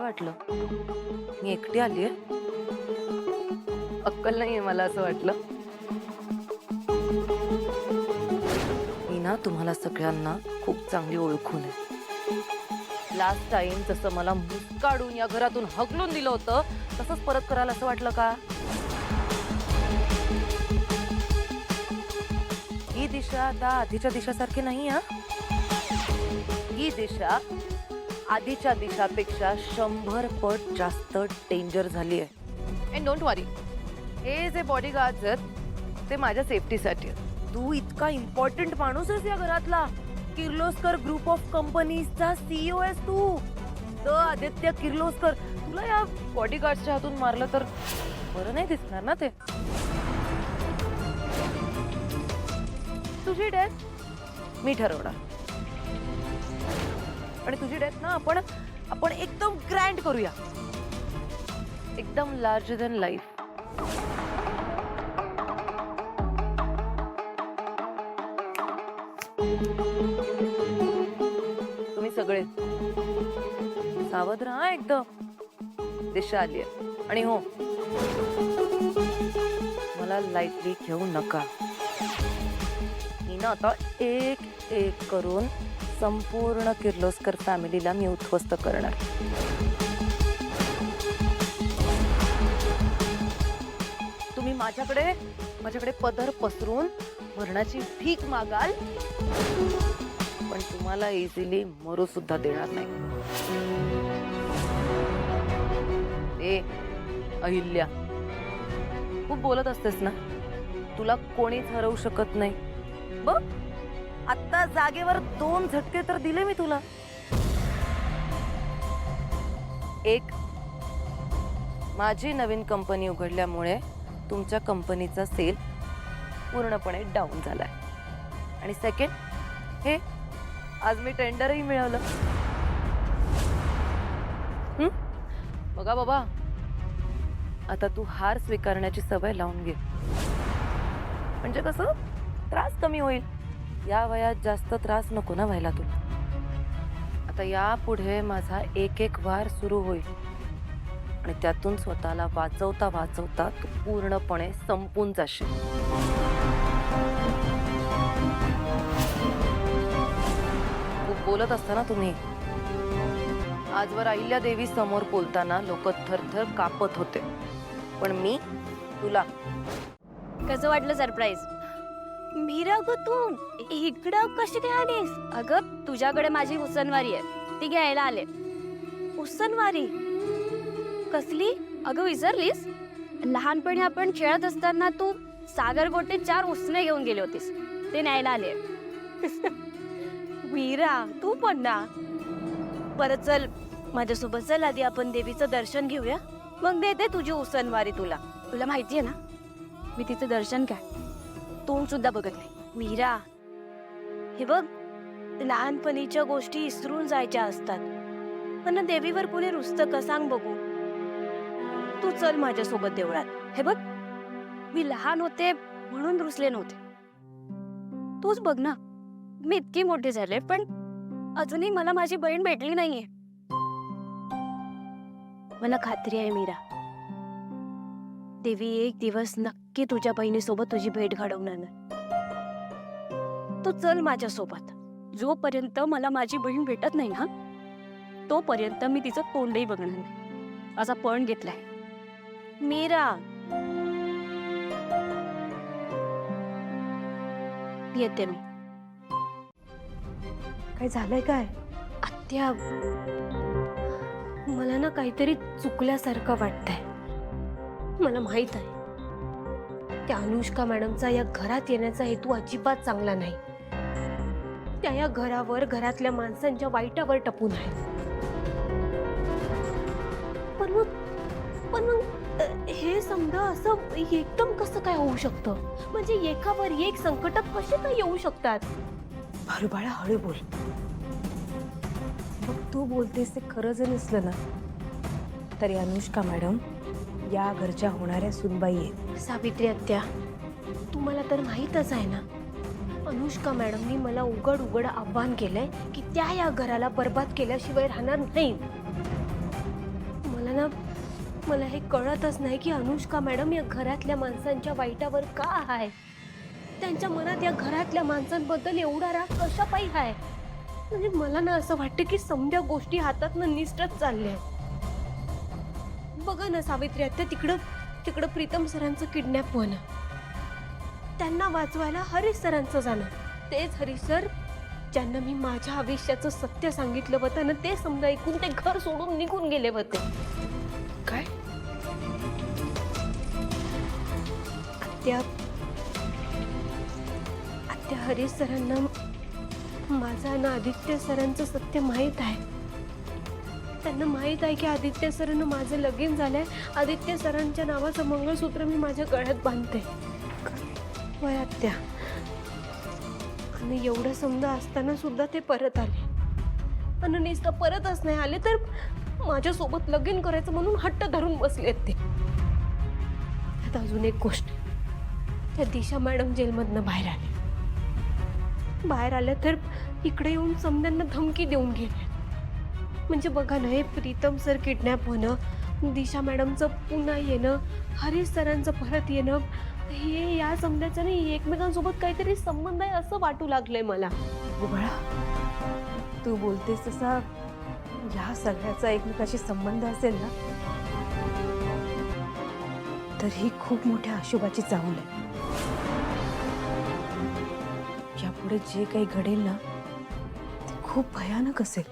वाटलं? मी एकटी आलीये? अक्कल नाहीये मला असं वाटलं. मी ना तुम्हाला सगळ्यांना खूप चांगली ओळखून आहे. लास्ट टाइम जसं मला मुस्काडून या घरातून हकलून दिलं होतं तसंच परत करायला असं वाटलं का? ही दिशा आता आधीच्या दिशासारखी नाही हा. ही दिशा आधीच्या दिशापेक्षा 100 पट जास्त डेंजर झाली आहे. अँड डोंट वरी, हे जे बॉडीगार्ड्स आहेत ते माझ्या सेफ्टीसाठी आहेत. तू इतका इम्पॉर्टंट माणूस आहेस या घरातला. किर्लोस्कर ग्रुप ऑफ कंपनीजचा सीईओ आहेस तू. तर आदित्य किर्लोस्कर, तुला या बॉडीगार्ड्सच्या हातून मारलं तर बरं नाही दिसणार ना ते. तुझी डेथ मी ठरवणार आणि तुझी डेथ ना आपण एकदम ग्रँड करूया, एकदम लार्जर दॅन लाईफ. तुम्ही सगळे सावध राहा एकदम. दिशा आली आहे आणि हो, मला लाईटली घेऊ नका. मी ना आता एक एक करून संपूर्ण किर्लोस्कर फॅमिलीला मी उद्ध्वस्त करणार. तुम्ही माझ्याकडे पदर पसरून मरणाची भीक मागाल, पण तुम्हाला इझिली मरू सुद्धा देणार नाही. ए अहिल्या, खूप बोलत असतेस ना. तुला कोणीच हरवू शकत नाही. बघ, आता जागेवर 2 झटके तर दिले मी तुला. एक, माझी नवीन कंपनी उघडल्यामुळे तुमच्या कंपनीचा सेल पूर्णपणे डाऊन झालाय. आणि सेकंड, हे आज मी टेंडरही मिळवलं. बघा बाबा, आता तू हार स्वीकारण्याची सवय लावून घे. म्हणजे कसं त्रास कमी होईल. या वयात जास्त त्रास नको ना व्हायला तुला. आता यापुढे माझा एक एक वार सुरू होईल आणि त्यातून स्वतःला वाचवता वाचवता तू पूर्णपणे संपून जाशील. खूप बोलत असता ना तुम्ही. आजवर अहिल्या देवी समोर बोलताना लोक थरथर कापत होते, पण मी तुला. कसं वाटलं सरप्राईज? मीरा ग, तू इकडं कशी काय आलीस? अगं, तुझ्याकडे माझी उसनवारी आहे, ती घ्यायला आले. उसनवारी कसली? अगं विसरलीस? लहानपणी आपण खेळत असताना तू सागर गोटे 4 उसने घेऊन गेले होतीस, ते न्यायला आले. मीरा, तू पण ना. बरं चल माझ्यासोबत, चल आधी आपण देवीचं दर्शन घेऊया, मग देते तुझी उसनवारी तुला. तुला माहितीये ना, मी तिचं दर्शन काय तोंड सुद्धा बघत नाही. मीरा, हे बघ, लहानपणीच्या गोष्टी विसरून जायच्या असतात, पण देवीवर कुणी रुसतं का सांग बघू. तू चल माझ्यासोबत देवळात. हे बघ, मी लहान होते म्हणून रुसले नव्हते. तूच बघ ना, मी इतकी मोठी झाले पण अजूनही मला माझी बहीण भेटली नाहीये. मला खात्री आहे मीरा, देवी एक दिवस नक्की तुझ्या बहिणीसोबत तुझी भेट घडवणार. तू चल माझ्यासोबत. जोपर्यंत मला माझी बहीण भेटत नाही ना, तोपर्यंत मी तिचं तोंडही बघणार नाही, असा पण घेतलाय. मीरा, येते मी. काय झालंय काय? आत्या, मला ना काहीतरी चुकल्यासारखं वाटतंय. मला माहित आहे, त्या अनुष्का मॅडमचा या घरात येण्याचा हेतू अजिबात चांगला नाही. त्या या घरावर, घरातल्या माणसांच्या वाईटावर टपून आहे. पण मग हे समजा असं एकदम कसं काय होऊ शकतं? म्हणजे एकावर एक संकट कसे काय येऊ शकतात? भारू बाळा, हळू बोल. मग तू बोलतेस ते खरं जर नसलं ना, तरी अनुष्का मॅडम या घरच्या होणाऱ्या सुनबाई आहेत. सावित्री आत्या, तुम्हाला तर माहीतच आहे ना, अनुष्का मॅडमनी मला उघड उघड आव्हान केलंय की त्या या घराला बर्बाद केल्याशिवाय राहणार नाही. मला हे कळतच नाही की अनुष्का मॅडम या घरातल्या माणसांच्या वाईटावर का आहे. त्यांच्या मनात या घरातल्या माणसांबद्दल एवढा राग कशा पायी आहे. म्हणजे मला ना असं वाटतं की समध्या गोष्टी हातातनं निसटत चालल्या. बघा ना सावित्री आत्या, तिकडं प्रीतम सरांचं किडनॅप होणं, त्यांना वाचवायला हरीश सरांचं जाणं. तेच हरीश सर ज्यांना मी माझ्या आयुष्याचं सत्य सांगितलं होतं ना, ते समजा ऐकून ते घर सोडून निघून गेले होते. काय? आत्या हरीश सरांना माझा ना आदित्य सरांचं सत्य माहीत आहे. त्यांना माहीत आहे की आदित्य सरांना माझं लगीन झालंय. आदित्य सरांच्या नावाचं मंगळसूत्र मी माझ्या गळ्यात बांधते. वय आत्या, आणि एवढं समजा असताना सुद्धा ते परत आले. आणि नुसतं परतच नाही आले तर माझ्यासोबत लगीन करायचं म्हणून हट्ट धरून बसलेत ते. आता अजून एक गोष्ट, त्या दिशा मॅडम जेलमधनं बाहेर आल्या तर इकडे येऊन समद्यांना धमकी देऊन गेले. म्हणजे बघा ना, हे प्रीतम सर किडनॅप होणं, दिशा मॅडमचं पुन्हा येणं, हरीश सरांचं परत येणं, हे या समद्याचं नाही एकमेकांसोबत काहीतरी संबंध आहे असं वाटू लागलंय मला. बाळा, तू बोलतेस तसा ह्या सगळ्याचा एकमेकाशी संबंध असेल ना, तर ही खूप मोठ्या अशुभाची चाहूल आहे. यापुढे जे काही घडेल ना, ते खूप भयानक असेल.